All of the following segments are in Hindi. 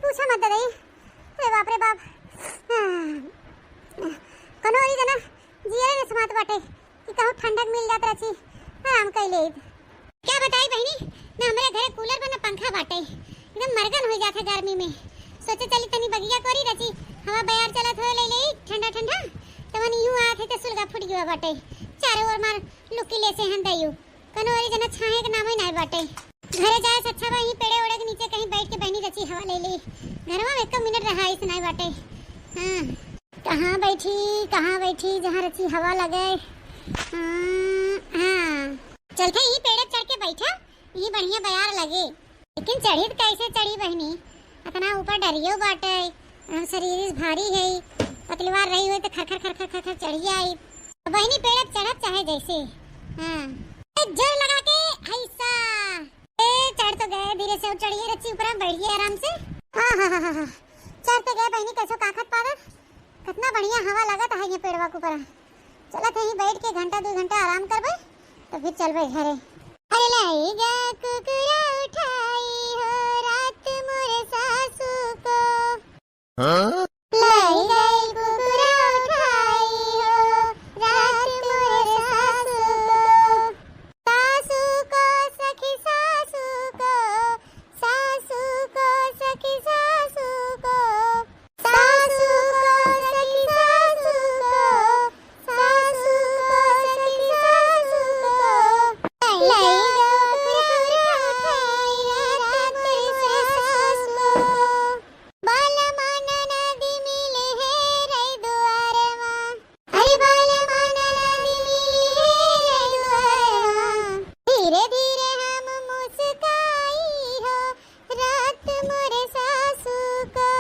पूछा मत दई। अरे बाप रे बाप। कनो ई जना जिया रे समात बाटे कि कहूं ठंडक मिल जात रची आराम कैले। क्या बताई बहनी ना हमरे घरे कूलर बना पंखा बाटे एकदम मरगन हो जात है गर्मी में। सोचे चली तनी बगिया कोरी रची हवा बयार चलत हो ले ठंडा ठंडा तवन यूं आत है त सुलगा फुट गयो बाटे चारों ओर मार लुकी ले से हंदायू कनो ई जना छाए के नाम ही नहीं बाटे। घरे जाए से अच्छा वहीं पेड़े ओड़े के नीचे कहीं बैठ के बहनी रची हवा ले ली। घरवा में 1 मिनट रहा इस नहीं बाटे। हां कहाँ बैठी जहाँ रची हवा लगे। हां चलते ही पेड़े चढ़ के बैठा ये बढ़िया बयार लगे। लेकिन चढ़ी कैसे चढ़ी बहनी इतना ऊपर डरियो बाटे शरीर भारी है पतलीवार रही हुई तो खर खर खर खर खर चढ़ी आई बहनी पेड़ चढ़त चाहे जैसे। हां जोर लगा के ऐसा चढ़ तो गए धीरे से चढ़िए रची ऊपर बैठ गए आराम से। हां चढ़ तो गए बहनी कैसो काखत पादर कितना बढ़िया हवा लगत है ये पेड़वा के ऊपर। चलत है बैठ के घंटा 2 घंटा आराम करबे तो फिर चलबे घरे। अरे लाएगा कुकुरा उठाई हो रात मोरे सासू को। हां लाएगा कुकुरा उठाई हो रात मोरे सासू को। सासू को सखी सासू को सासू को सखी सासू को सासू को सखी सासू को सासू को सखी सासू को लाएगा कुकुरा उठाई रात मोरे सासू को। बाला माना नदी मिले है रे दुआरे मां। अरे बाला माना नदी मिले है रे दुआरे मां। धीरे धीरे हम मुस्काई हो रात मोरे सासू को।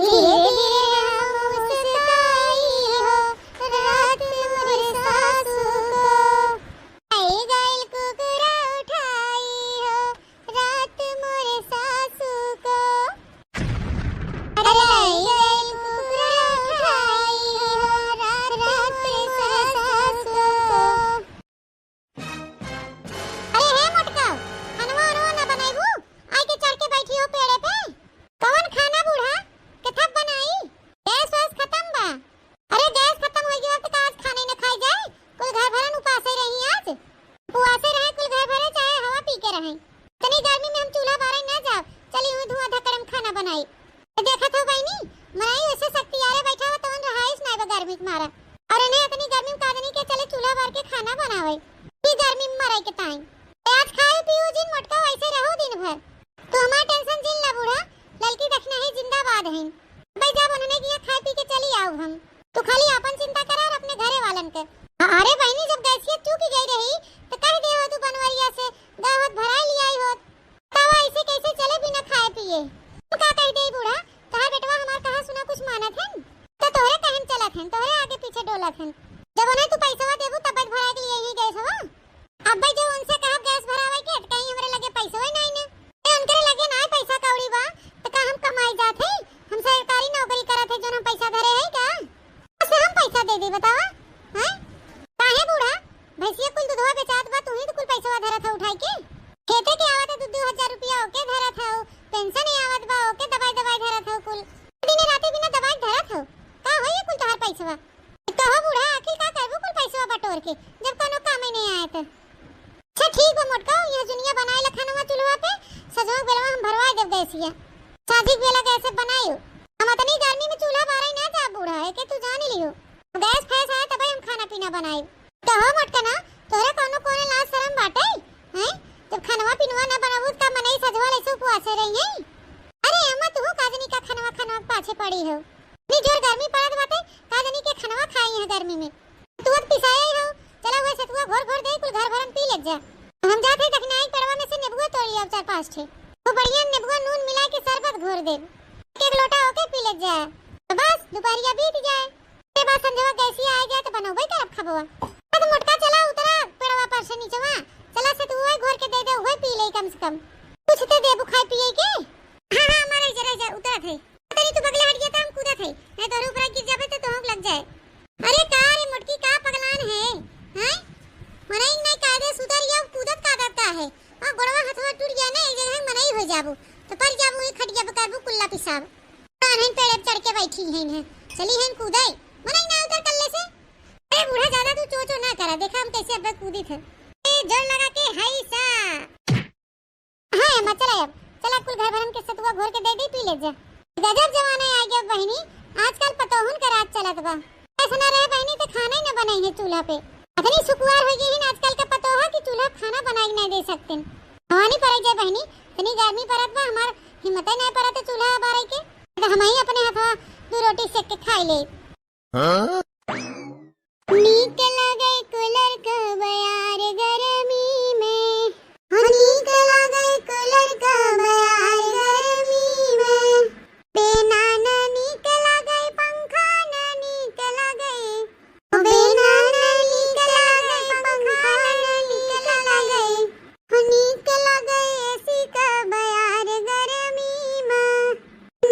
धीरे धीरे हम मुस्काई हो रात मोरे सासू को। आई गाइल कुकुरा उठाई हो रात मोरे सासू को। अरे आई गाइल कुकुरा उठाई हो रात मोरे सासू को। अरे हे मोटका खानवा और ना बनाईबू आई के चढ़ के बैठी हो पेड़े पे। कौन खाना बूढ़ा कथब बनाई गैस वैस खत्म बा। अरे गैस खत्म हो गया तो आज खाने न खाई जाए कुल घर भरन उपासे रही आज उपवासे रहे कुल घर भरे चाहे हवा पी के रहे। इतनी गर्मी में हम चूल्हा बारे ना जाओ चली हुई धुआं धकड़म खाना बनाई। देखा था बहनी मनाई वैसे शक्ति यारे बैठा हो तो रहाइश नहीं बा गर्मी के मारा और इन्हें इतनी गर्मी में कादनी के चले चूल्हा भर के खाना बनावे की गर्मी में मरे के टाइम। आज खाए पियो जिन मोटका वैसे रहो दिन भर तो हमारा टेंशन जिन ला बूढ़ा लड़की देखना है जिंदाबाद है भाई जब उन्होंने किया खाए पी के चली आओ हम तो खाली अपन चिंता करा और अपने घरे वालन के। अरे बहनी जब गैसियत चूकी गई रही तो कह दे हो तू बनवरिया से गावत भराई लियाई हो तब ऐसे कैसे चले बिना खाए पिए। तू का कह दे बूढ़ा कहा बेटवा हमार कहा सुना कुछ मानत है तो तोहरे कहन चलत है तोहरे आगे पीछे डोलत है। जब उन्हें तू पैसा देबू तब भराई के लिए ही गैस हवा। अब भाई जो उनसे कहा गैस भरावे के कहीं हमरे लगे पैसा ही नहीं ने उनके लगे ना पैसा कौड़ी बा तो का हम कमाई जात है हम सरकारी नौकरी करत है जो हम पैसा धरे है का से हम पैसा दे दे बतावा हैं काहे बूढ़ा भैंसिया कुल दूधवा बेचात बा तू ही तो कुल पैसा धरत है उठाई के खेते के आवत है 2-2 हजार रुपया ओके धरत है पेंशन ही आवत बा ओके दवाई धरत है कुल दिन रात बिना दवाई धरत है का होई कुल तोहार पैसा कहो बूढ़ा आखिर का करबो कुल पैसा बटोर के जब कोनो काम ही नहीं आया तो। अच्छा ठीक बा मोटका ये दुनिया बनाए लखनवा चूल्हा पे सजवा बेलवा हम भरवा देब गैसिया शादी बेला कैसे बनायो हम इतनी गर्मी में चूल्हा बारे ना जा बूढ़ा है के तू जान लियो गैस फैस है तब हम खाना पीना बनाई तो हो मोटका ना तोरे कोनो कोनो लाज शरम बाटे हैं जब खानवा पीनवा ना बनाबू त मनई सजवा लेसो उपवासे रही है। अरे अम्मा तू काजनी का खानवा पाछे पड़ी हो नी जोर गर्मी पड़त बाटे काजनी के खानवा खाई है गर्मी में तू अब पिसाई हो चला हुए सतुआ घोर दे कुल घर भरन पी ले जा। हम जाते दखनाई पेड़वा में से नेबुआ तोड़ लिया 4-5 ठे वो बढ़िया नेबुआ नून मिला के शरबत घोर दे एक लोटा होके पी ले जा तो बस दोपहरिया बीत जाए के बाद संजवा गैसिया आ गया तो बनोबे तरफ खबवा तो मोटका चला उतरा पेड़वा पर से नीचेवा चला से तू घोर के दे हुए पी ले कम से कम कुछ तो दे बुखाई पिए के। हां मारे जरा उतरा थे तेरी तू बगले हट गया था हम कूदा थे नहीं तो ऊपर गिर जाबे तो हम लग जाए। अरे का रे मोटकी का पगलान है हैं मनाई नहीं कायदे सुधर या कूदत का देता है और गोड़वा हथवा टूट गया ना एक जगह मनाई हो जाबू तो पर जाबू खट जाबू करबू कुल्ला पिसा बारा देखा हम कैसे अब कूदी थे ए जोर लगा के हाय सा। हां अम्मा चला अब चला कुल घर भरन के सतुआ घोर के दे दी पी ले जा। गजब जमाना आ गया बहनी आजकल पतोहन का रात चलत बा। ऐसा ना रहे बहनी तो खाना ही ना बनाई है चूल्हा पे। इतनी सुकुआर हो गई है आजकल का पतोहा कि चूल्हा खाना बनाई नहीं दे सकते। हवानी पड़े जाए बहनी इतनी गर्मी पड़त बा हमार हिम्मत नहीं पड़त चूल्हा बारे के तो हम ही अपने हाथवा दो रोटी सेक के खाई ले। हां नीक लगे कूलर का बयार गर्मी में। नीक लगे कूलर का बयार गर्मी में। बिना ना नीक लगे पंखा ना नीक लगे। बिना ना नीक लगे पंखा ना नीक लगे। नीक लगे एसी का बयार गर्मी में।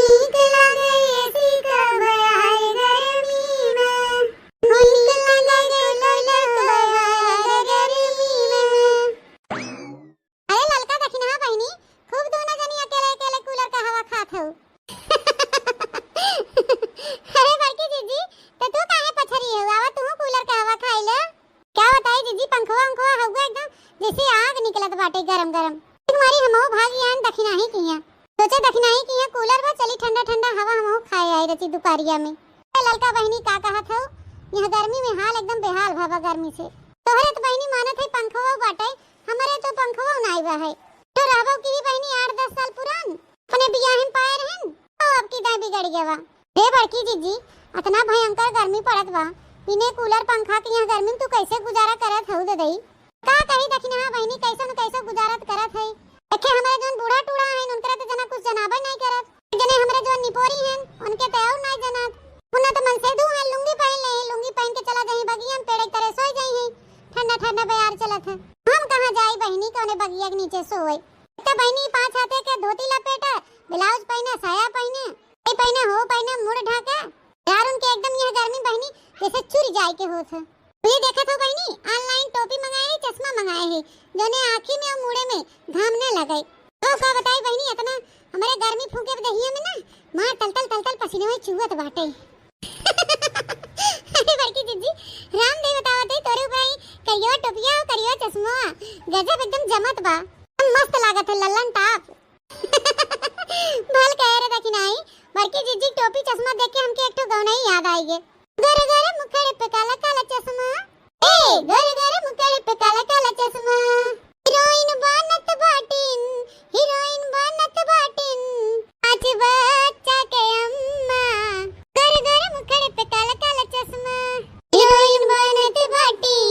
नीक लगे एसी का बयार गर्मी में। नीक लगे कूलर का बयार गर्मी में। अरे ललका दखिना बहनी खूब दोनों जनी अकेले अकेले कूलर का हवा खात हो। अरे बड़की जीजी तो तू काहे पछरी हो आवा तू कूलर का हवा खाई ले। क्या बताई जीजी पंखवा अंखवा हवा एकदम जैसे आग निकलत बाटे गरम गरम। तुम्हारी हमो भागी आन दखिना ही किया सोचे दखिना ही किया कूलर बा चली ठंडा ठंडा हवा हमो खाए आई रची दुपारिया में। ललका बहनी का कहत हो यह गर्मी में हाल एकदम बेहाल भावा गर्मी से। तोहरे तो बहनी मानत है पंखवा बाटे हमारे तो पंखवा नहीं बा है। तो रहबो की बहनी 8-10 साल पुरान अपने बियाहन पाए रहन तो अब की दाई बिगड़ गया बा। रे बड़की जीजी इतना भयंकर गर्मी पड़त बा बिना कूलर पंखा के यहाँ गर्मी में तू कैसे गुजारा करत हो दे दई का कही दखिना बहनी कैसे न कैसे गुजारत करत है। देखे हमारे जोन बूढ़ा टूड़ा है उनकरा तो जना कुछ जनाबे नहीं करत। जने हमारे जोन निपोरी हैं उनके तो और नहीं जनत। उन्ना तो मन से दू है लुंगी पहन ले लुंगी पहन के चला जाई बगिया में पेड़ तरह सोई जाई है ठंडा ठंडा बयार चलत है। हम कहां जाई बहनी कोने बगिया के नीचे सोए। तो बहनी 5 हाथे के धोती लपेटा ब्लाउज पहने साया पहने ए पहने हो पहने मुंह ढाके यार उनके एकदम यह गर्मी बहनी जैसे चुर जाए के होत है। ये देखा तो बहनी ऑनलाइन टोपी मंगाए चश्मा मंगाए है जोने आंखी में और मुड़े में घाम न लगे। तो का बताई बहनी इतना हमारे गर्मी फूके दहिया में ना मां तल पसीने में चुवत बाटे। अरे बड़की जीजी रामदेव बतावत है तोरे भाई करियो टोपिया करियो चश्मा गजब एकदम जमत बा मस्त लागत है लल्लन टाप। भल कह रे दखिनाई बड़की जीजी टोपी चश्मा देख के हमके एक तो गौना ही याद आई गे। गरे गरे मुखड़े पे काला काला चश्मा ए गरे गरे मुखड़े पे काला काला चश्मा। हीरोइन बनत बाटिन आज बच्चा के अम्मा। गरे गरे मुखड़े पे काला काला चश्मा हीरोइन बनत बाटिन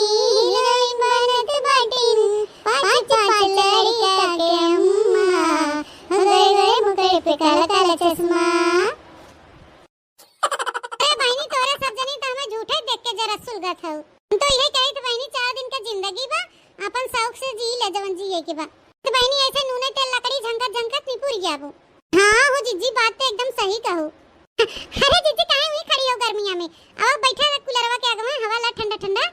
पाँच लड़का के अम्मा। गरे गरे मुखड़े पे काला काला चश्मा। सुलगत हो तो यही कही तो बहनी 4 दिन का जिंदगी बा अपन शौक से जी ले जवन जिए के बा। तो बहनी ऐसे नूने तेल लकड़ी झंकत झंकत निपुर जाबो। हां हो जीजी बात तो एकदम सही कहो। अरे जीजी काहे हुई खड़ी हो गर्मिया में अब बैठा है कूलरवा के आगे में हवा ला ठंडा ठंडा।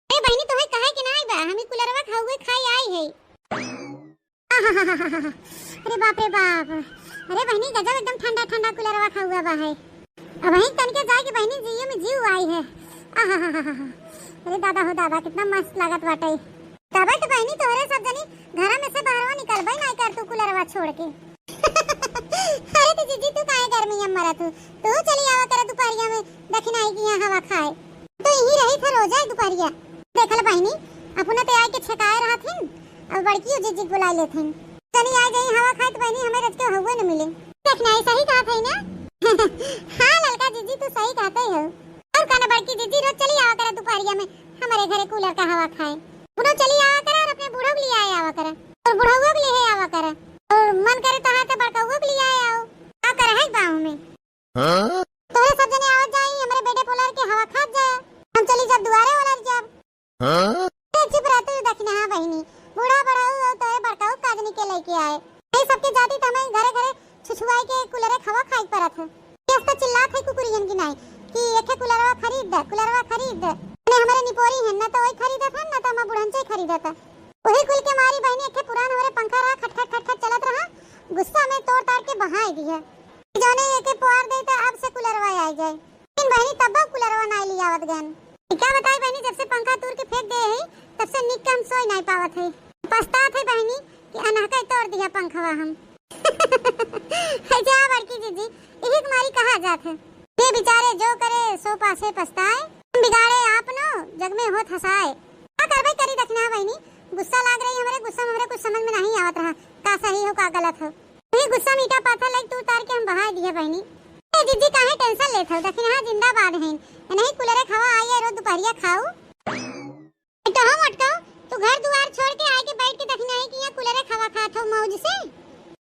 ए बहनी तो है काहे कि नहीं बा हम कूलरवा खाओगे खाई आई है। अरे बाप रे बाप अरे बहनी गजब एकदम ठंडा ठंडा कूलरवा खाऊगा बा है। अब वहीं तनके जाए कि बहनी जिए में जीव आई है। अरे दादा हो दादा कितना मस्त लागत बाटे। तबे तो बहनी तोरे सब जनी घर में से बाहरवा निकलबे नहीं कर तू कूलरवा छोड़ के। अरे तो जीजी तू काहे गर्मी में मरत तू चली आवा कर दुपहरिया में दखिनाई की यहाँ हवा खाए तो यही रही था रोजा दुपहरिया। देखल बहनी अपना पे आके छकाए रहथिन अब बड़की जीजी बुला लेथिन चली आ गई हवा खाए तो बहनी हमें रज के हुए न मिले। देखना सही कहा था ना। हां ललका जीजी तू सही कहते हो। और काना बड़की जीजी रोज चली आवा करे दोपहरिया में हमारे घरे कूलर का हवा खाए। बुढ़ो चली आवा करे और अपने बुढ़ो के लिए आवा करे और बुढ़ाओ के लिए आवा करे और मन करे तो हाथ बड़काओ के लिए आओ का करे है गांव में। हां तो सब जने आवा जाई हमारे बेटे पोलर के हवा खा जाए हम चली जब दुआरे वाला जब। हां चुप रहते दखना हां बहनी बूढ़ा बढ़ाओ तो बड़काओ काजनी के लेके आए ये सबके जाती त हमें घरे घरे छुछुआई के कूलर खवा खाई परत है। ये तो चिल्लात है कुकुरियन की नहीं कि एक कूलरवा खरीद दे ने हमारे निपोरी है ना तो वही खरीदत है ना तो हम बुढ़न से खरीदत है। वही कुल के मारी बहनी एक पुरान हमारे पंखा रहा खट खट खट खट चलत रहा गुस्सा में तोड़ ताड़ के बहाई दी है जोने एक पुआर दे तो अब से कूलरवा आ जाए लेकिन बहनी तब कूलरवा नहीं लियावत गन। क्या बताई बहनी, जब से पंखा तोड़ के फेंक दे है तब से निक के हम सोई नहीं पावत है। पछतात है बहनी कि अनहका तोड़ दिया पंखवा हम। है जा बड़की जीजी, यही तुम्हारी कहा जात है। ये बेचारे जो करे सो पासे पछताए, बिगाड़े आप नो जग में होत हंसाए। क्या करबे करी दखना बहनी, गुस्सा लाग रही हमारे, गुस्सा में कुछ समझ में नहीं आवत रहा का सही हो का गलत हो। ये गुस्सा मीठा पाथा लग तू तार के हम बहा दिए बहनी। ए जीजी काहे टेंशन लेत हो, दखना जिंदाबाद है। नहीं कुलरे खावा आइए रोज दोपहरिया खाओ। तो हम अटकाओ तू घर दुआर छोड़ के आके बैठ के दखना है कि यहाँ कुलरे खावा खात हो मौज से।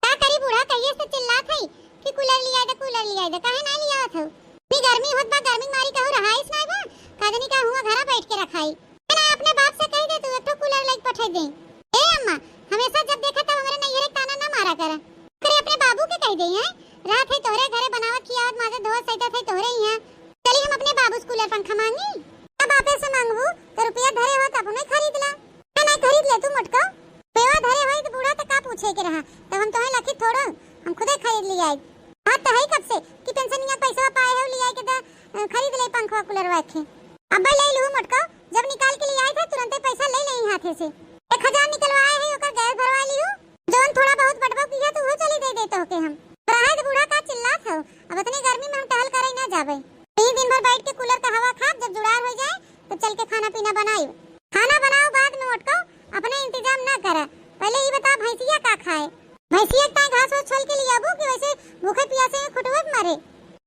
क्या करी बूढ़ा कहिए से चिल्लात है कि कूलर लिया दे कूलर लिया दे, काहे ना लिया हो। नी गर्मी होत बा, गर्मी मारी कहू रहाइस ना बा, कादनी का हुआ घरा बैठ के रखाई ना। अपने बाप से कह दे तू एक तो कूलर लेके पठा दे। ए अम्मा हमेशा जब देखा तब हमारे नैहरे ताना ना मारा करा करे, अपने बाबू के कह दे हैं रात है तोहरे घरे बनावत खियावत माजे धोवत सैतत है तोहरे ही हैं। चली हम अपने बाबू से कूलर पंखा मांगी, अब आपे से मांगबू तो रुपया धरे हो तब हमें खरीद ला ना खरीद ले तू मटका। पेवा धरे होई तो बूढ़ा तो का पूछे के रहा, तब हम तोहे लखी थोड़ो हम खुदे खरीद लिया। हां तो है कब से कि पेंशन या पैसा पाए हो लिया के तो खरीद ले पंखा कूलर वाखे। अब ले लू मटका, जब निकाल के लिए आए थे तुरंत पैसा ले ले हाथे से 1000 निकलवाए है ओकर गैस भरवा लियो। जोन थोड़ा बहुत बटवा किया तो वो चली दे देतो के हम रहा तो बूढ़ा का चिल्लात हो। अब इतनी गर्मी में हम टहल करे ना जावे, यही दिन भर बैठ के कूलर का हवा खा, जब जुड़ार हो जाए तो चल के खाना पीना बनाओ। खाना बनाओ बाद में मटको, अपने इंतजाम ना करा। पहले ये बता भैंसिया का खाए, भैंसिया का घास वास छोल के लिए आबू कि वैसे भूखे प्यासे में खुटवे मरे।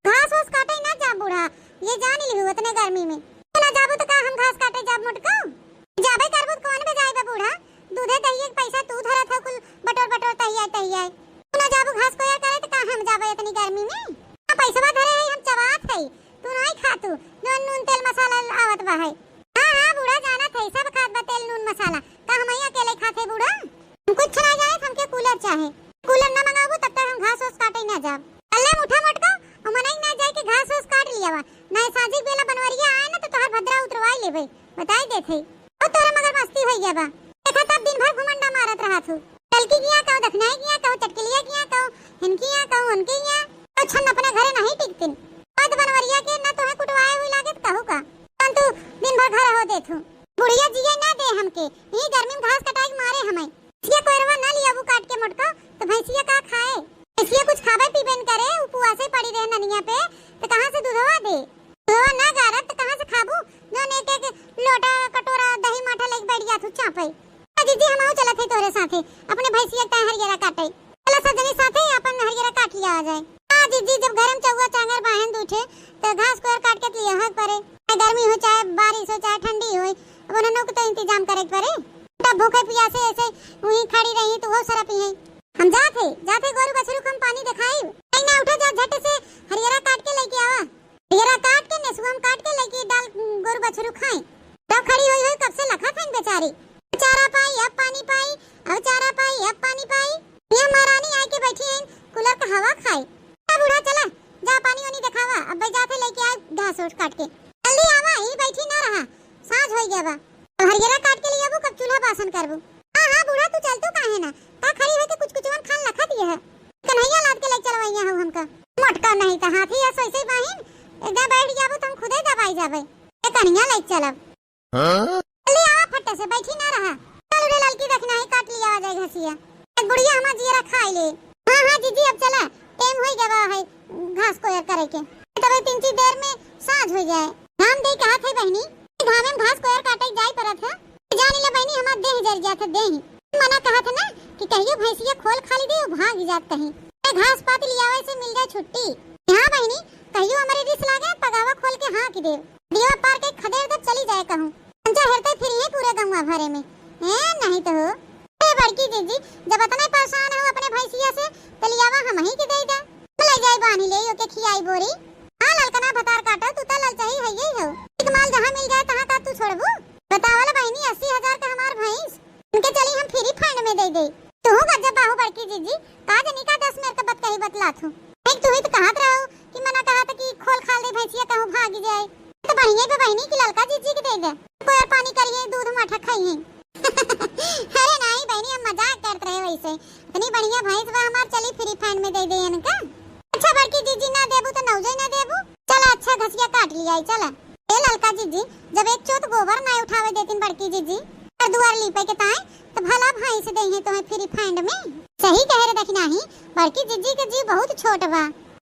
घास वास काटे ना जा बूढ़ा, ये जान लिहु इतने गर्मी में ना जाबू तो का हम घास काटे जाब मटको। जाबे करबू कौन बे जाए बे बूढ़ा, दूधे दहिए पैसा तू धरत हो कुल बटोर बटोर तहिया ना जाबू घास को यार करे तो का हम जाबे इतनी गर्मी में। पैसा धरे है हम चबात है तू नहीं खातू, जो नून तेल मसाला आवत बा है। हां बूढ़ा जाना थे सब खात बा तेल नून मसाला, का हम ही अकेले खाते बूढ़ा। हम कुछ ना जाए हमके कूलर चाहे, कूलर ना मंगाबू तब तक हम घास वास काटे ना जाब। अल्ले मुठा मटका और मनाई ना जाए कि घास वास काट लिया बा ना साजी बेला बनवरिया आए ना तो तोहर भद्रा उतरवाई लेबे बताई देथे। ओ तोरा मगर मस्ती होई गया बा, देखा तब दिन भर घुमंडा मारत रहा तू। कलकी किया कहू दखनाई किया कहू चटकलिया किया कहू हिनकिया कहू उनकिया अच्छा अपने घरे नहीं टिकतिन। पद बनवरिया के ना तोहे कुटवाए हुई लागत कहू का तू दिन भर घर हो देथू। बुढ़िया जिए ना दे हमके, यही गर्मी में घास कटाई मारे हमें। इसलिए कोइरवा ना लियाबू काट के मटका तो भैंसिया का खाए, इसलिए कुछ खावे पीबे न करे। उपवासे पड़ी रहे ननिया पे तो कहां से दूधवा दे, दूधवा ना गारत तो कहां से खाबू। जो एक लोटा कटोरा दही माठा लेके बैठ जा तू चापे। जीजी हम आओ चलत है तोरे साथे अपने भैंसिया का हरियरा काटे, चला सजनी साथे अपन हरियरा काट लिया आ जाए। हां जीजी जब गरम चौवा चांगर बाहन उठे तो घास को काट के लिया है परे, गर्मी हो चाहे बारिश हो चाहे ठंडी हो अब उन्होंने को तो इंतजाम करे परे। तब भूखे प्यासे ऐसे वहीं खड़ी रही तो वो सारा पिए। हम जाते गोरु बछरू को हम पानी दिखाई नहीं ना उठे जा झट से हरियरा काट के लेके आवा, हरियरा काट के नेसुम काट के लेके डाल गोरु बछरू खाए। तब खड़ी हुई कब से लखा था बेचारी, चारा पाई अब पानी पाई, अब चारा पाई अब पानी पाई। ये महारानी आके बैठी है कूलर का हवा खाए। बूढ़ा चला जा पानी वानी दिखावा, अब भाई जाते लेके आए घास ओट काट के जल्दी आवा, यही बैठी ना रहा साँझ हो गया बा। अब हरियरा काट के लिए आबू कब चूल्हा बासन करबू। हां बूढ़ा तू चल तू काहे ना का खड़ी होके कुछ कुछ खान लखा दिए है कन्हैया लाद के ले चलवैया हो हमका। मटका नहीं त हाथी या सोइसे बाहिन एकदम बैठ जाबू तुम खुदे दबाई जाबे ए कन्हैया ले चलब। हां जल्दी आवा फट्टे से बैठी ना रहा, चल रे लड़की देखना है काट लिया आ जाए घसिया। एक बुढ़िया हमा जीरा खाई ले। हां जीजी अब चला टाइम हो गया है घास को यार करे के, तबे 3 देर में साँझ हो जाए। घाम दे कहा थे बहनी घाम में घास को यार काटे जाई परत है, जानी ले बहनी हमार देह जर जात है देह। मना कहा था ना कि कहियो भैंसिया खोल खाली दे भाग जात कहीं घास पात लिया वैसे मिल जाए छुट्टी। हां बहनी कहियो हमारे रिस लागे पगावा खोल के हां की दे दिया पार के खदेड़ दे चली जाए कहूं अंजा हेरते फिर ये पूरे गंवा भरे में है नहीं तो हो। ए बड़की जीजी जब इतना परेशान हो अपने भैंसिया से तो लियावा हम ही के दे दे ले जाए बानी ले ओके खियाई बोरी। हां ललकना भतार काटा तू तो लल चाहिए है यही हो, एक माल जहां मिल जाए तहां का तू छोड़बू। बतावला बहनी 80,000 का हमार भैंस उनके चली हम फ्री फंड में दे दे। तू गजब बाहु बड़की जीजी का जनी का 10 मेरे का बत कही बतला थू एक तू ही तो कहत रहो कि मना कहा था कि खोल खाल दे भैंसिया कहूं भाग जाए तो बढ़िया पे बहनी की ललका जीजी के दे दे कोई और पानी करिए दूध माठा खाइए। अरे नहीं बहनी हम मजाक करते रहे वैसे इतनी बढ़िया भैंस बा हमार चली फ्री फंड में दे दे इनका। अच्छा बड़की जीजी ना देबू तो नौजे ना देबू, चला अच्छा घसिया काट लिया चला। ए ललका जीजी, जब एक चोट गोबर ना उठावे देतिन बड़की जीजी और दुआर लीपे के ताए तो भला भाई से देहे तो है फ्री फंड में। सही कह रहे देखी नाही, बड़की जीजी के जी बहुत छोट बा,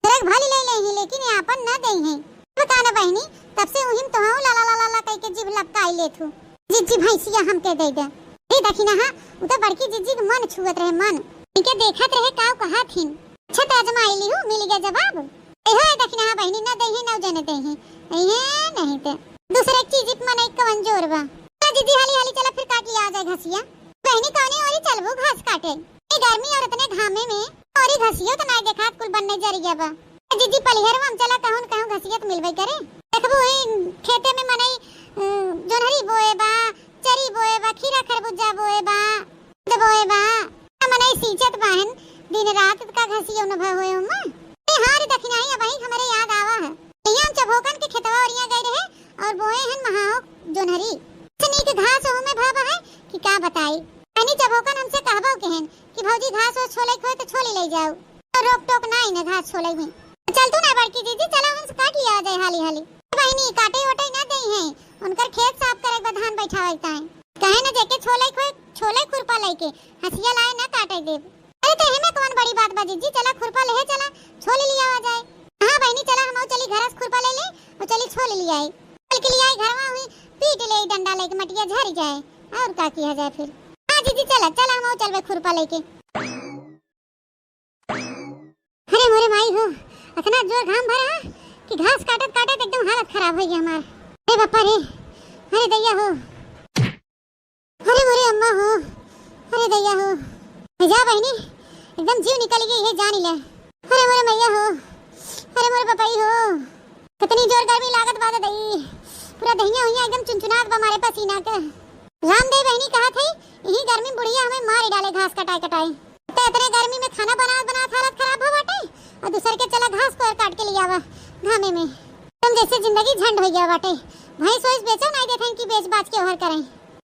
तेरे भली ले लेही लेकिन यापन न देही। बताना बहनी, तब से उहिम तो ला ला ला ला कह के जीभ लपकाई लेथु। जीजी भैंसिया हमके दे दे। ए देखी ना हां, उ तो बड़की जीजी के मन छुअत रहे, मन इनके देखत रहे काव कहा थीन। अच्छा ताजमाइली हूं, मिल गया जवाब। ए हो देखी ना बहनी, न देही न जने देही ए नहीं ते दूसरे चीज मन एक कवन जोर बा। जीजी हाली हाली चला फिर काट लिया आ जाए घसिया। बहनी कौनी औरी चलबो घास काटे, ए गर्मी और इतने घामे में औरी घसियो तो नहीं देखा कुल बनने जरिया बा। जीजी पलिहर हम चला कहूं कहूं घसिया तो मिलबे करे। देखबो ई खेते में मनई जोनहरी बोए बा, चरी बोए बा, खीरा खरबूजा बोए बा, बोए बा मनई सींचत बाहन दिन रात का घसियो न भ होए उमा। ए हां रे दखिना ही अब हमारे याद आवा है, यहां हम चबोकन के खेतवा औरिया गए रहे और बोए हन महाओ जोनहरी सनी के घास हो में भाबा है कि का बताई। अनि चबोकन हमसे कहबो कहन कि भौजी घास हो छोले खोए तो छोली ले जाओ, तो रोक टोक नहीं न घास छोले में। चल तू ना बड़की जीजी, चला हम काट लिया जाए हाली हाली। बहनी काटे ओटे ना देई है, उनकर खेत साफ करे के धान बैठावे ताए कहे न जेके छोले खोए छोले खुरपा लेके हसिया लाए ना काटे दे। अरे तो हेमे कौन बड़ी बात बा जीजी, चला खुरपा ले चला छोले लिया आ जाए। हां बहनी चला हम चली घर से खुरपा ले ले और चली छोले लिया आई, कल के लिए आई घरवा हुई पीट ले डंडा लेके मटिया झड़ जाए और का किया जाए फिर। हां जीजी चला चला हम चलबे खुरपा लेके। अरे मोरे माई हो, इतना जोर घाम भरा कि घास काटत काटत एकदम हालत खराब हो गई हमार। अरे बापा रे, अरे दैया हो, अरे मोरे अम्मा हो, अरे दैया हो, जा बहनी एकदम जीव निकल गई है जान ले। अरे मोरे मैया हो, अरे मोरे पपाई हो, कितनी जोर गर्मी लागत बात दई, पूरा दहिया हुइया एकदम चुनचुनात बा मारे पसीना के। रामदेव बहनी कहा थी यही गर्मी बुढ़िया हमें मार डाले घास कटाई कटाई, तो इतने गर्मी में खाना बना बना हालत खराब हो बाटे और दूसर के चला घास को काट के लिया आवा घामे में। तुम जैसे जिंदगी झंड हो गया बाटे, भैंस वैस बेचो नहीं देखें कि बेच बाच के ओहर करें,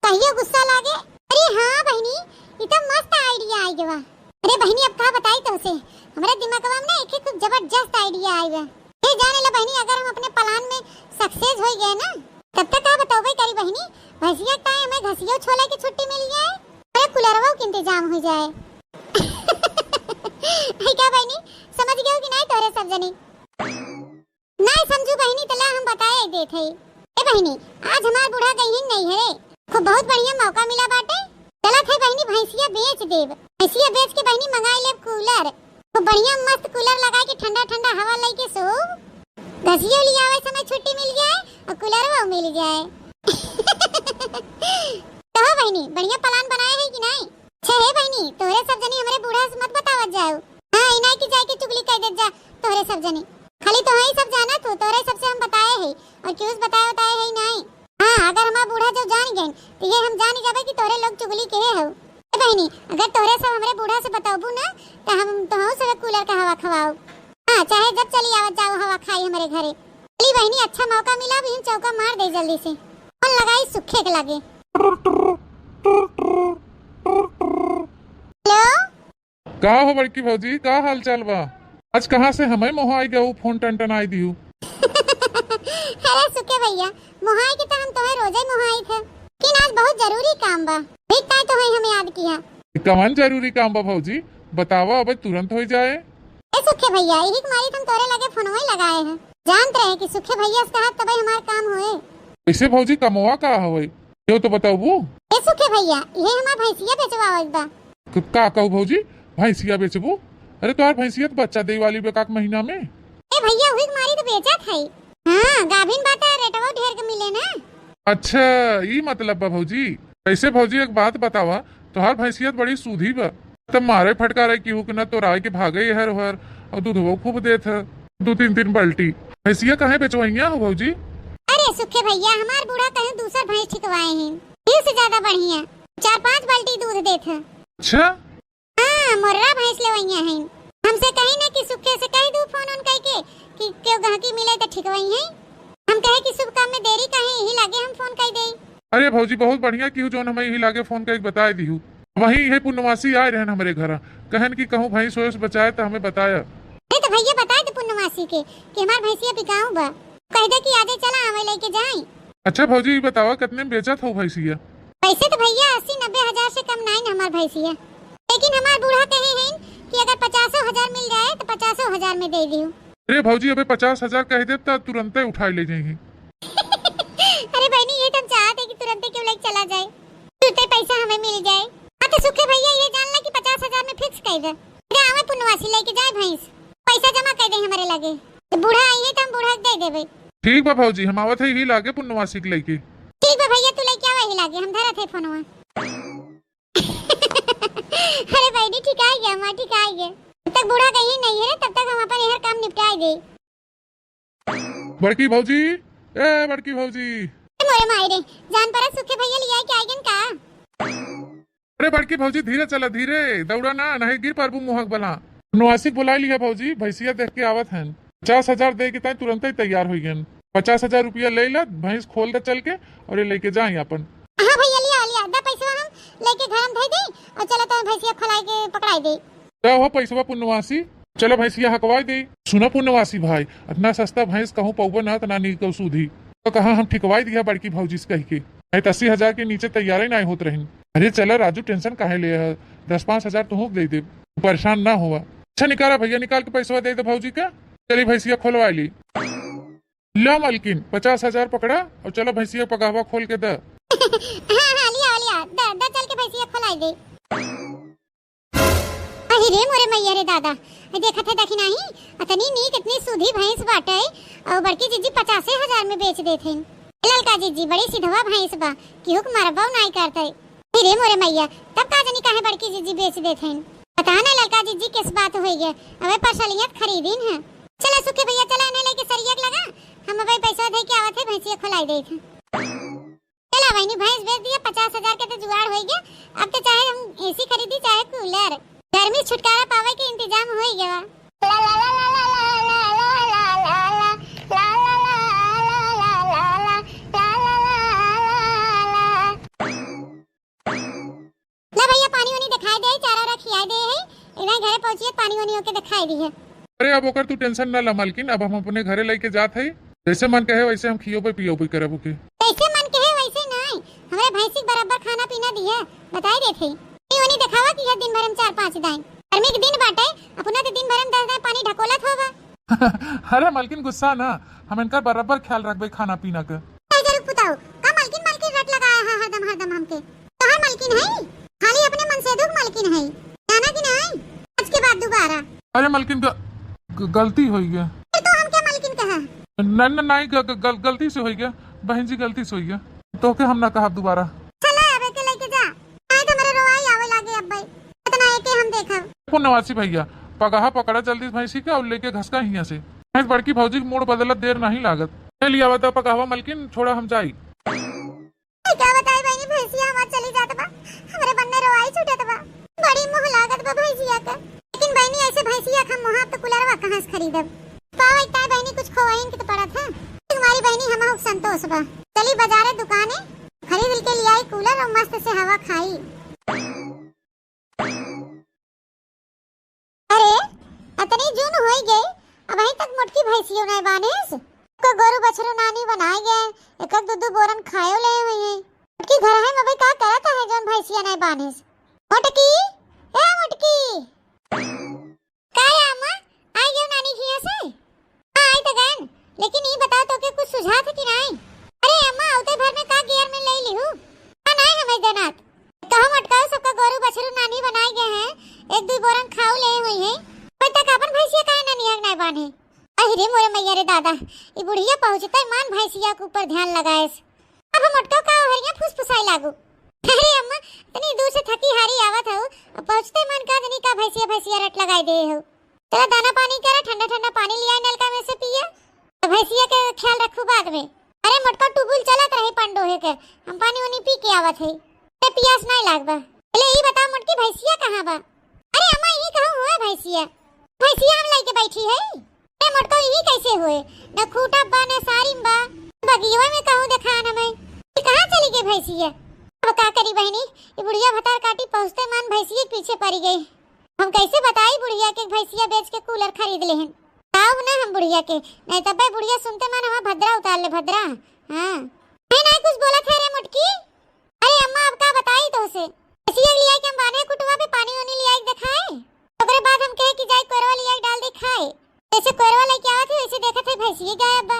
कहियो गुस्सा लागे। अरे हाँ बहनी, ये तो मस्त आइडिया आई गवा। अरे बहनी अब का बताई तो से हमारे दिमाग में ना एक खूब जबरदस्त आइडिया आई है। ये जाने ला बहनी, अगर हम अपने प्लान में सक्सेस हो गए ना तब तक का बताओ भाई करी बहनी, भैंसिया का हमें घसियो छोले की छुट्टी मिल जाए, अरे कुलरवा के इंतजाम हो जाए। है क्या बहनी, समझ गए हो कि नहीं तोरे सब जनी? नहीं समझू बहनी तला हम बताए देत है। ए बहनी आज हमार बूढ़ा गई नहीं है, खूब बहुत बढ़िया मौका मिला बाटे, चला थे बहनी भैंसिया बेच देव। भैंसिया बेच के बहनी मंगाई ले कूलर, खूब बढ़िया मस्त कूलर लगा के ठंडा ठंडा हवा लेके सो, घसियो लिया आवे समय छुट्टी मिल जाए और कूलरवा मिल जाए। कहो बहनी बढ़िया प्लान बनाए है कि नहीं? अच्छा है बहनी, तोरे सब जनी हमरे बूढ़ा से मत बतावत जाओ। हां इनाई की जाए के चुगली कह दे जा तोरे सब जनी, खाली तो ही सब जाना तू, तोरे सबसे हम बताए है और क्यों बताए है नहीं। हां अगर हमार बूढ़ा जो जान गए तो ये हम जान जाबे कि तोरे लोग चुगली के हो। ए बहनी अगर तोरे सब हमरे बूढ़ा से बताबू ना तो हम तो सब कूलर का हवा खवाओ। हां चाहे जब चली आवत जाओ हवा खाई हमारे घरे। चली बहनी अच्छा मौका मिला भी हम चौका मार दे जल्दी से, कौन लगाई सूखे के लगे। हेलो का हो बड़की भौजी, का हाल चाल बा? आज कहाँ से हमें मोहाई गऊ फोन टन आई दियो। अरे सुखे भैया मोहाई के तो हम तुम्हें रोजे मोहाई थे, लेकिन आज बहुत जरूरी काम बा, भीख तो है हमें याद किया। कवन जरूरी काम बा भौजी, बतावा अब तुरंत हो जाए। ए सुखे भैया यही तुम्हारी तुम तोरे लगे फोनवा ही लगाए हैं, जानते रहे कि सुखे भैया से कहा तब हमार काम होए। ऐसे भौजी कमवा का होए यो तो बताओ। ए सुखे भैया ये हमार भैंसिया बेचवावत बा। का कहू भौजी, भैंसिया बेचबू? अरे तोहार भैंसिया तो बच्चा दे वाली बेकाक महीना में। ए भैया हुई मारी तो बेचत है। हां गाभिन बात है, रेटवा ढेर के मिले ना। अच्छा ई मतलब बा भौजी। ऐसे भौजी एक बात बतावा, तोहार भैंसिया बड़ी सूधी बा, तब मारे फटकारे की हुक न तो राय के भागे हर हर और दूधवो खूब देत है 2-3 बाल्टी। भैंसिया कहे बेचवाइया हो भौजी? अरे सुखे भैया हमार बूढ़ा कहीं दूसरा भैंस ठिकवाए हैं, फिर से ज्यादा बढ़िया 4-5 बाल्टी दूध देत है। अच्छा हां मोर्रा भैंस लेवइया हैं, हमसे कहीं ना कि सुखे से कह दू फोन ऑन कह के कि क्यों गहकी मिले तो ठिकवाई हैं, हम कहे कि शुभ काम में देरी काहे यही लागे हम फोन कह देई। अरे भौजी बहुत बढ़िया की जोन हमें यही लागे फोन करके बताए दिहू, वही ये पुण्यवासी आए रहन हमारे घर, कहन की कहूँ भैंस वैस बचाए तो हमें बताया। अरे तो भैया बताए तो पुण्यवासी के कि हमार भैंसिया बिकाऊ बा। कह दे कि आजे चला हमें लेके जाए। अच्छा भौजी ये बतावा कितने में बेचत हो भैंसिया? पैसे तो भैया 80-90 हजार से कम नहीं हमार भैंसिया, लेकिन हमार बूढ़ा कहे हैं कि अगर 50,000 मिल जाए तो 50,000 में दे दियो। अरे भौजी अबे 50,000 कह दे तो तुरंत उठा ले जाएंगे। अरे बहनी ये तुम चाहते कि तुरंत क्यों लेके चला जाए, तुरंत पैसा हमें मिल जाए। हाँ तो सुखे भैया ये जान ले कि 50,000 में फिक्स कर दे, हमें पुनवासी लेके जाए भैंस, पैसा जमा कर दे हमारे लगे, तो बूढ़ा आई है तो हम बूढ़ा दे देवे। ठीक बा भौजी हम आवत है ही लागे पुनवासी के लेके। ठीक बा भैया तू लेके आवा ही लागे, हम धरत है फोनवा। अरे बहनी ठीक आ गया, मां ठीक आ गया, जब तक बूढ़ा कहीं नहीं है तब तक हम अपन यह काम निपटाए दे। बड़की भौजी ए बड़की भौजी मोरे मायरे जान पर सुखे भैया लिया के आइगन का। अरे बड़की भौजी धीरे चला, धीरे दौड़ा ना नहीं गिर पारबू मुहक बला। पुनवासी बुला लिया भौजी, भैंसिया देख के आवत हैं। 50,000 दे के तुरंत ही तैयार हो गए। 50,000 रुपया ले ला, भैंस खोल दे चल के और ये लेके जाए अपन। हां भैया लिया दा पैसा हम लेके घर में दे दे और चलो तो भैंसिया खलाई के पकड़ाई दे। क्या हो पैसा पुनवासी, चलो भैंसिया हकवाई दे। सुनो पुनवासी भाई इतना सस्ता भैंस कहूँ पौबो ना तो ना निकल सूधी, तो कहा हम ठिकवाई दिया बड़की भौजी से कह के, 80,000 के नीचे तैयार ही नहीं होत रही। अरे चलो राजू टेंशन काहे ले, 10-5 हजार तो दे दे, परेशान ना हुआ। अच्छा निकाला भैया, निकाल के पैसा दे दे भौजी का। चली भैंसिया खोलवा ली। लो मालकिन 50,000 पकड़ा और चलो भैंसिया पगावा खोल के दे। हां लिया दा चल के भैंसिया खोलाई दे। अरे रे मोरे मैया रे दादा देखा थे देखी नहीं अतनी नी कितनी सूधी भैंस बाटे और बड़की जीजी 50,000 में बेच देथे। ललका जीजी बड़ी सिधवा भैंस बा कि हुक मारबाव नहीं करते। रे मोरे मैया तब का जनी काहे बड़की जीजी बेच देथे, पता ना ललका जीजी किस बात होई गए, अबे पसलियत खरीदीन है। चला सुखे भैया चला ने लेके सरिया लगा, हम अबे पैसा दे के आवत है भैंसिया खोलाई दे थे। चला वही भैंस बेच दिया, 50,000 के तो जुगाड़ हो गया। अब तो चाहे हम एसी खरीदी चाहे कूलर, गर्मी छुटकारा पावे के इंतजाम हो गया। ला ला ला ला ला ला ला ला ला भैया पानी वानी दिखाई दे, चारा वारा खियाई दे है, इधर घरे पहुंचिए पानी वानी होके दिखाई दी है। अरे अब ओकर तू टेंशन ना ला मालकिन, अब हम अपने घरे लेके जात है, जैसे मन कहे वैसे हम खियो पे पियो पे करब के। जैसे मन कहे वैसे नहीं, हमारे भैंसी बराबर खाना पीना दिया बताई देथे। पानी दिखावा कि है दिन भर हम 4-5 दाई, गर्मी के दिन बाटे अपना तो दिन भर हम 10 दाई पानी ढकोलत होगा। अरे मालकिन गुस्सा ना, हम इनका बराबर ख्याल रखबे खाना पीना का। जरूर बताओ का मालकिन रट लगाया है हरदम हमके, तो हर मालकिन है खाली अपने मन से दुख मालकिन है, जाना कि नहीं आज के बाद दोबारा। अरे मालकिन गलती हो गया, तो हम क्या मालकिन कहा? नहीं गलती से हो गया बहन जी, गलती से हो गया, तो के हम ना कहा दोबारा। चला अब के लेके जा, नहीं तो मेरे रोवाई आवे लागे अब भाई, इतना है कि हम देखा। पुनवासी भैया पगाहा पकड़ा जल्दी भैंसी का और लेके घसका हिया से, बड़की भौजी की मूड बदलत देर नहीं लागत। लिया बता पकावा मलकिन छोड़ा हम जाई। क्या बताई बहनी भैंसिया हमार चली जात बा, हमरे बनने रोवाई छूटत बा, बड़ी मोह लागत बा भैंसिया का। लेकिन बहनी ऐसे भैंसिया हम मोहा तो कुलरवा कहां से खरीदब, पावा इतना बहनी कुछ खोवाइन के तो पड़ा था। तुम्हारी बहनी हम संतोष बा, चली बाजारे दुकाने खरीद के ले आई कूलर और मस्त से हवा खाई। अरे अतनी जून होई गई अब अभी तक मोटकी भैंसियों नहीं बानेस, को गोरु बछरू नानी बनाए गए, एक दूध बोरन खायो ले हुए हैं। मोटकी घर है मबे का करत है जोन भैंसिया नहीं बानेस। मोटकी ए मोटकी का रे अम्मा आई गयो नानी खिया से? हां आई तो गन, लेकिन ये बता तो के कुछ सुझाव है कि नहीं? अरे अम्मा उते भर में का गियर में ले ली हूं हां नहीं हमें देनात कहां मटकाओ सबका गोरु बछरू नानी बनाए गए हैं, एक दो बोरन खाओ ले हुए हैं, पर तक अपन भैंसिया का नानी नहीं बाने। अरे मोरे मैया रे दादा ये बुढ़िया पहुंचता मान भैंसिया के ऊपर ध्यान लगाए, अब हम मटका का हरिया फुसफुसाई लागू। अरे अम्मा इतनी दूर से थकी हारी आवत हो, पहुंचते मन का जनी का भैंसिया रट लगाई दे हो। चला दाना पानी करा, ठंडा ठंडा पानी लिया नलका में से पिया, तो भैंसिया के ख्याल रखू बाद में। अरे मटका टुबुल चलत रही पंडोहे के, हम पानी वानी पी के आवत है, ते पियास नहीं लागबा। पहले ई बता मोटकी भैंसिया कहां बा? अरे अम्मा यही कहूं हुआ भैंसिया हम लेके बैठी है, ए मोटका यही कैसे हुए, न खूटा बा न सारिम बा, बगिया में कहूं देखान हमें ये कहां चली गई भैंसिया। अब का करी बहनी, ये बुढ़िया भतार काटी पहुंचते मान भैंसिया के पीछे पड़ गई। हम कैसे बताई बुढ़िया के भैंसिया बेच के कूलर खरीद ले हैं, बताओ ना हम बुढ़िया के, नहीं तब भाई बुढ़िया सुनते मन हमारा भद्रा उतार ले भद्रा। हाँ नहीं कुछ बोला था रे मुटकी। अरे अम्मा अब का बताई तो उसे ऐसी लिया कि हम बाने कुटवा पे पानी वानी लिया दिखाए, ओकरे बाद हम कहे कि जाई कोरवा लिया डाल दे खाए। जैसे कोरवा लेके आवत है वैसे देखत है भैंसी गायब बा।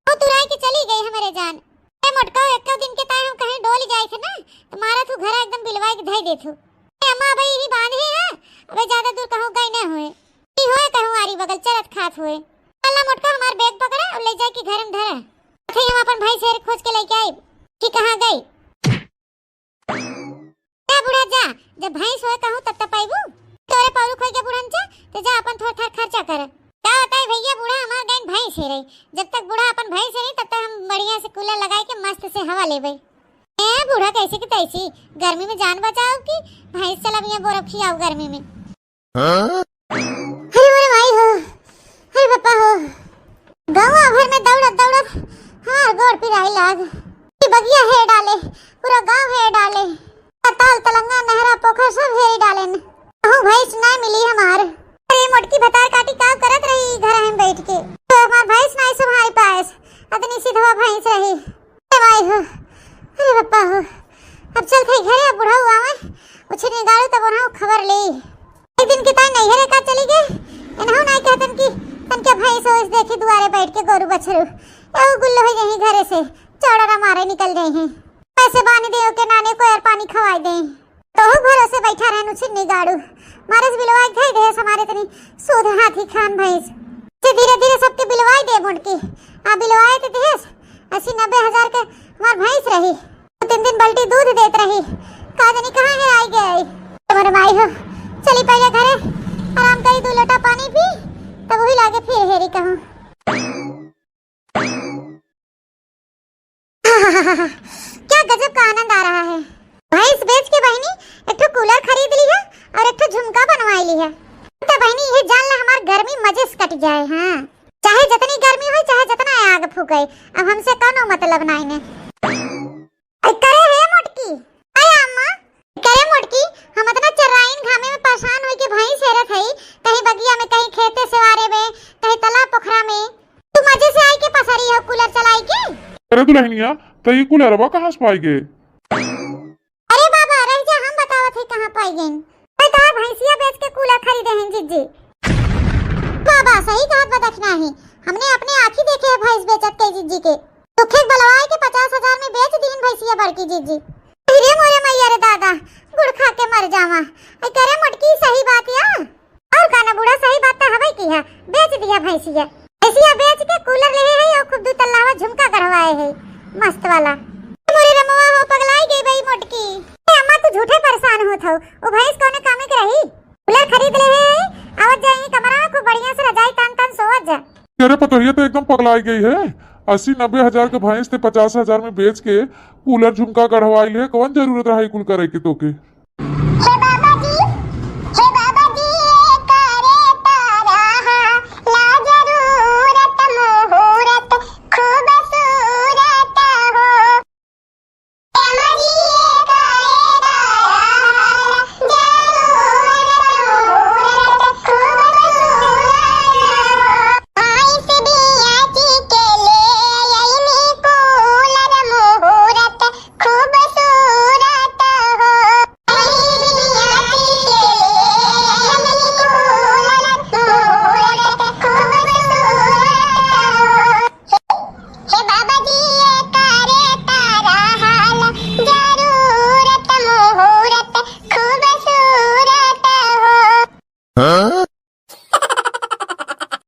वो तुराई के चली गई हमारे जान। ए मोटका एक दिन के ताय हम कहीं डोल जाए थे ना तो मारा तू घर एकदम बिलवाई के धई देथु। ए अम्मा भाई ही बांधे है अबे ज्यादा दूर कहूं गई ना होए ई होए कहूं आरी बगल चलत खात होए। अल्लाह मोटका हमार बैग पकड़ा और ले जाए के घर में धरा थे। हम अपन भाई शेर खोज के लेके आई कि कहां गई। ए बुढ़ा जा जब भैंस होए कहूं तब तक पाइबू तोरे पाउरू खोई के बुढ़न जा तो जा अपन थोड़ा थोड़ा खर्चा कर। क्या होता है भैया बूढ़ा हमार गैन भैंस है रही, जब तक बूढ़ा अपन भैंस है नहीं तब तक हम बढ़िया से कूलर लगाए के मस्त से हवा लेबे। ए बूढ़ा कैसे की तैसी गर्मी में जान बचाओ कि भैंस चला बिया बोरफ खियाओ गर्मी में। अरे मेरे भाई हो, अरे पापा हो, गांव भर में दौड़त दौड़त हां गोड़ पिराई लाग कि बगिया है डाले पूरा गांव है डाले ताल तलंगा नहरा पोखर सब है डाले न कहूं भैंस ना मिली हमार। अरे मोटकी भतार काटी काम करत रही घर में बैठ के तो हमार भैंस नहीं संभाल पाएस अतनी सीधवा भैंस रही। अरे भाई हो, अरे पप्पा हो, अब चल थे घरे बुढ़ा हुआ मैं उछे निगाड़ू तब वहां खबर ली। एक दिन की ताई नैहरे का चली गई इनहु नहीं कहतन कि तन के भैंस हो इस देखी दुआरे बैठ के गोरू बछरू ए गुल्लो हो गई घरे से चौड़ा मारे निकल गए हैं। पैसे बानी दे के नाने को यार पानी खवाई दे तो भरोसे बैठा रहनु छे निगाड़ू मारस बिलवाई गई दे हमारे तनी सूद हाथी खान भैंस से धीरे धीरे सबके बिलवाई दे मुंडकी आ बिलवाए ते देस 80-90 हजार के हमार भैंस रही 3 बाल्टी दूध देत रही का जानी कहां है आई गई। तुम्हारे भाई हो चली पहले घरे आराम करी 2 लोटा पानी पी तब वही लागे फिर हेरी कहूं। क्या गजब का आनंद आ रहा है। भैंस बेच के बहनी एक कूलर खरीद ली है और एक झुमका बनवाई ली है तो बहनी ये जान ले हमार गर्मी मजे से कट जाए। हाँ चाहे जितनी गर्मी हो चाहे जितना आग फूके अब हमसे कोनो मतलब नहीं ने। करे है मोटकी अरे अम्मा करे मोटकी हम इतना चराइन घामे में परेशान होई के भैंस हेरत हई कहीं बगिया में कहीं खेते सेवारे में कहीं तालाब पोखरा में तू मजे से आई के पसरी हो कूलर चलाई के। अरे दुल्हनिया तो ये कूलरवा कहां से पाई गए। अरे बाबा रह जा हम बतावत है कहां पाई गई। मैं तो भैंसिया बेच के कूलर खरीदे हैं जिज्जी। बाबा सही कहत बदखना है हमने अपने आंखी देखे है भैंस बेचत के जिज्जी के दुखे बलवाए के 50,000 में बेच दीन भैंसिया बड़की जिज्जी। अरे मोरे मैया रे दादा गुड़ खा के मर जावा। आई करे मटकी सही बात या और काना बूढ़ा सही बात तो हवे की है बेच दिया भैंसिया भैंसिया बेच के कूलर ले है और खूब 2 तल्लावा झुमका करवाए है मस्त वाला। मोरे रमवा हो पगलाई गई भाई मोटकी। अम्मा तू झूठे परेशान होत हो ओ भैंस कोने कामे के रही कूलर खरीद ले है आवत जाई कमरा को बढ़िया से रजाई तान तान सोवत जा। तेरे पतोहिया तो एकदम पगलाई गई है 80-90 हजार के भैंस थे 50,000 में बेच के कूलर झुमका गढ़वाई ले कौन जरूरत रहा कुल करे के तोके।